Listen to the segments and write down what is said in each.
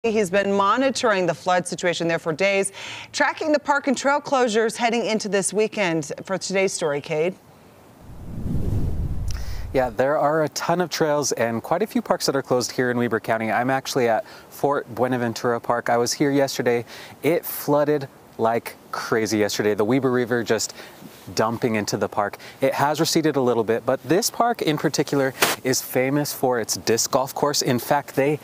He's been monitoring the flood situation there for days, tracking the park and trail closures heading into this weekend. For today's story, Cade. Yeah, there are a ton of trails and quite a few parks that are closed here in Weber County. I'm actually at Fort Buenaventura Park. I was here yesterday. It flooded like crazy yesterday. The Weber River just dumping into the park. It has receded a little bit, but this park in particular is famous for its disc golf course. In fact, they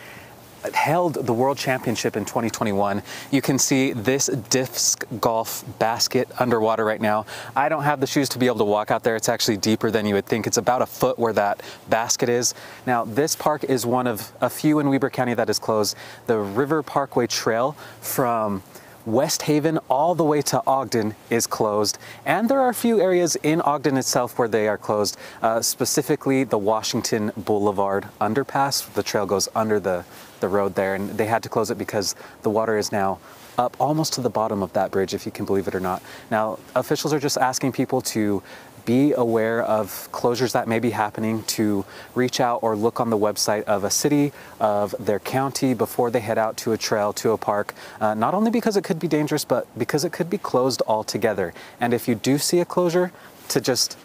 held the World Championship in 2021. You can see this disc golf basket underwater right now. I don't have the shoes to be able to walk out there. It's actually deeper than you would think. It's about a foot where that basket is. Now, this park is one of a few in Weber County that is closed. The River Parkway Trail from West Haven all the way to Ogden is closed, and there are a few areas in Ogden itself where they are closed, specifically the Washington Boulevard underpass. The trail goes under the road there, and they had to close it because the water is now up almost to the bottom of that bridge, if you can believe it or not. Now, officials are just asking people to be aware of closures that may be happening, to reach out or look on the website of a city, of their county before they head out to a trail, to a park, not only because it could be dangerous, but because it could be closed altogether. And if you do see a closure, to just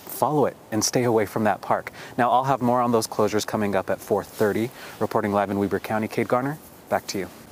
follow it and stay away from that park. Now, I'll have more on those closures coming up at 4:30. Reporting live in Weber County, Cade Garner, back to you.